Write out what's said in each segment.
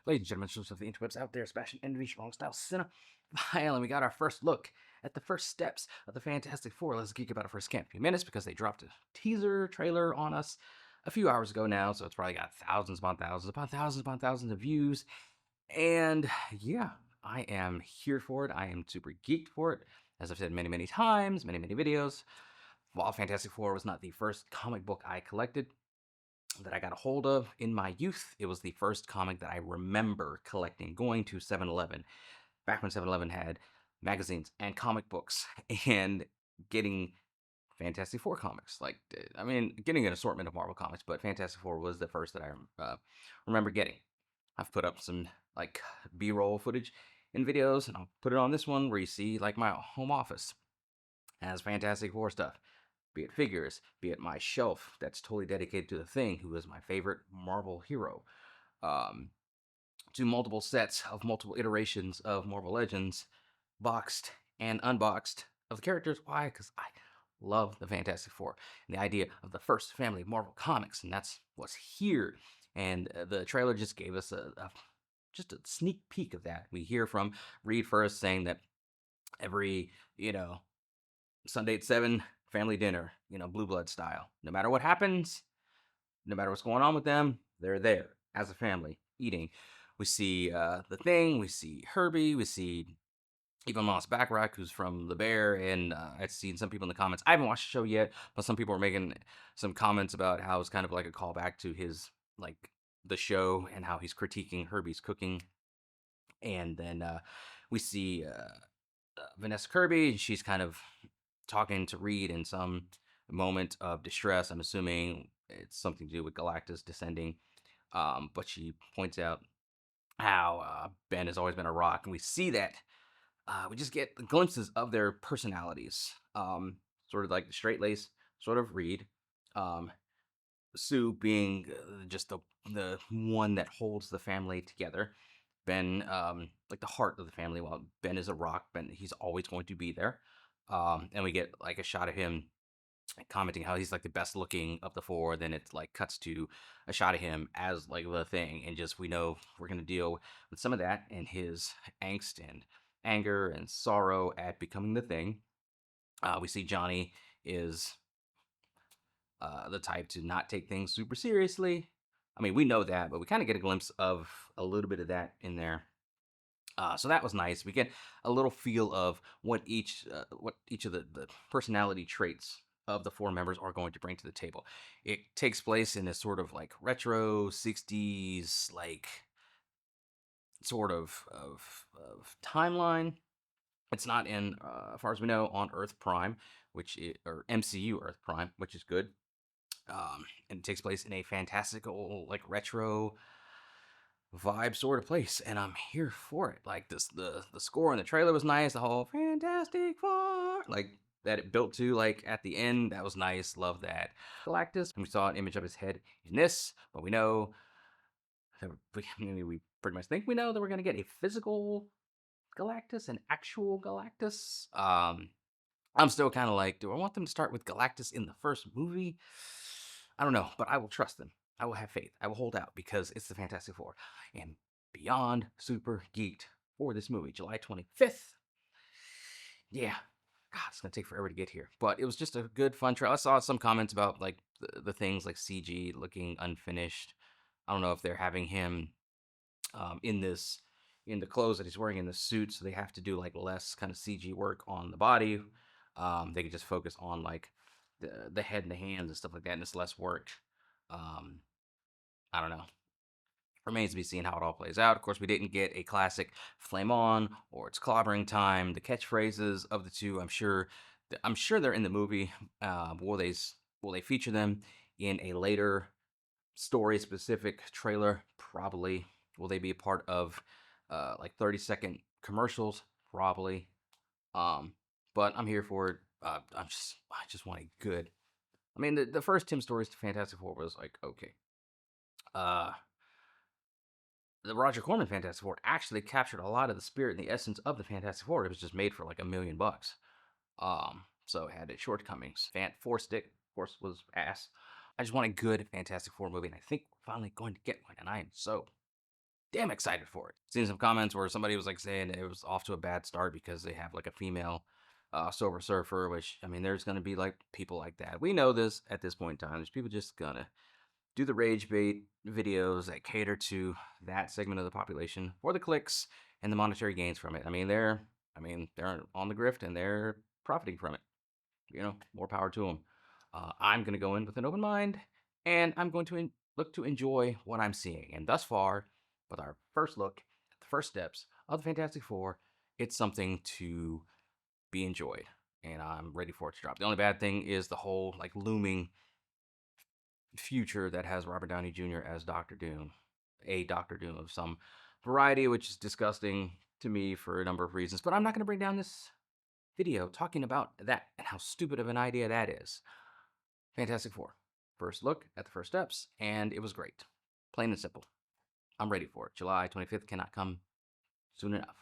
Ladies and gentlemen, shows of the interwebs out there, Sebastion, Envi, Strong Style, Cinema, File, and we got our first look at the first steps of the Fantastic Four. Let's geek about it for a scant few minutes because they dropped a teaser trailer on us a few hours ago now, so it's probably got thousands upon thousands of views. And yeah, I am here for it. I am super geeked for it. As I've said many, many times, many, many videos, while Fantastic Four was not the first comic book I collected, that I got a hold of in my youth. It was the first comic that I remember collecting, going to 7-Eleven, back when 7-Eleven had magazines and comic books, and getting Fantastic Four comics. Like, I mean, getting an assortment of Marvel comics, but Fantastic Four was the first that I remember getting. I've put up some, like, B-roll footage in videos, and I'll put it on this one where you see, like, my home office has Fantastic Four stuff, be it figures, be it my shelf that's totally dedicated to the Thing, who is my favorite Marvel hero, um, to multiple sets of multiple iterations of Marvel Legends, boxed and unboxed of the characters. Why? Because I love the Fantastic Four and the idea of the first family of Marvel comics, and that's what's here. And the trailer just gave us just a sneak peek of that. We hear from Reed first saying that every, Sunday at 7, family dinner, Blue Blood style. No matter what happens, no matter what's going on with them, they're there as a family eating. We see the Thing, we see Herbie, we see even Moss Backrack, who's from The Bear, and I've seen some people in the comments. I haven't watched the show yet, but some people are making some comments about how it's kind of like a callback to his, like, the show, and how he's critiquing Herbie's cooking. And then we see Vanessa Kirby. She's kind of talking to Reed in some moment of distress. I'm assuming it's something to do with Galactus descending. But she points out how Ben has always been a rock, and we see that. We just get glimpses of their personalities. Sort of like the straight lace, sort of Reed. Um, Sue being just the one that holds the family together. Ben, like the heart of the family. While Ben is a rock, Ben, he's always going to be there. And we get like a shot of him commenting how he's like the best looking of the four. Then it like cuts to a shot of him as like the Thing, and just we know we're gonna deal with some of that and his angst and anger and sorrow at becoming the Thing. We see Johnny is the type to not take things super seriously. I mean, we know that, but we kind of get a glimpse of a little bit of that in there. So that was nice. We get a little feel of what each of the personality traits of the four members are going to bring to the table. It takes place in this sort of like retro '60s like sort of timeline. It's not in, as far as we know, on Earth Prime, or MCU Earth Prime, which is good. And it takes place in a fantastical like retro vibe sort of place, and I'm here for it. Like this, the score in the trailer was nice. The whole Fantastic Four, like that it built to, like at the end, that was nice. Love that. Galactus, we saw an image of his head in this, but we know that we pretty much think we know that we're gonna get a physical Galactus, an actual Galactus. I'm still kind of like, do I want them to start with Galactus in the first movie? I don't know, but I will trust them. I will have faith. I will hold out because it's the Fantastic Four. And beyond super geeked for this movie, July 25th. Yeah. God, it's going to take forever to get here. But it was just a good, fun trailer. I saw some comments about like the things like CG looking unfinished. I don't know if they're having him in the clothes that he's wearing in the suit, so they have to do like less kind of CG work on the body. They could just focus on like the head and the hands and stuff like that, and it's less work. Um, I don't know. Remains to be seen how it all plays out. Of course, we didn't get a classic "Flame On" or "It's clobbering time." The catchphrases of the two, I'm sure they're in the movie. Will they feature them in a later story-specific trailer? Probably. Will they be a part of like 30-second commercials? Probably. Um, but I'm here for it. I just want a good. I mean, the first Tim Stories to Fantastic Four was like okay. Uh, the Roger Corman Fantastic Four actually captured a lot of the spirit and the essence of the Fantastic Four. It was just made for like $1 million. So it had its shortcomings. Four Stick, of course, was ass. I just want a good Fantastic Four movie, and I think we're finally going to get one, and I am so damn excited for it. Seen some comments where somebody was like saying it was off to a bad start because they have like a female Silver Surfer, which I mean, there's gonna be like people like that. We know this at this point in time. There's people just gonna do the rage bait videos that cater to that segment of the population for the clicks and the monetary gains from it. They're on the grift and they're profiting from it. More power to them. I'm going to go in with an open mind, and I'm going to look to enjoy what I'm seeing. And thus far, with our first look, the first steps of the Fantastic Four, it's something to be enjoyed, and I'm ready for it to drop. The only bad thing is the whole like looming future that has Robert Downey Jr. as Doctor Doom, a Doctor Doom of some variety, which is disgusting to me for a number of reasons. But I'm not going to bring down this video talking about that and how stupid of an idea that is. Fantastic Four. First look at the first steps, and it was great. Plain and simple. I'm ready for it. July 25th cannot come soon enough.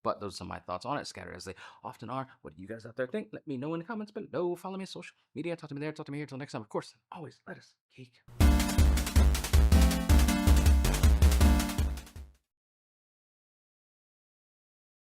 But those are some of my thoughts on it, scattered as they often are. What do you guys out there think? Let me know in the comments below. Follow me on social media. Talk to me there. Talk to me here. Until next time, of course, always let us geek.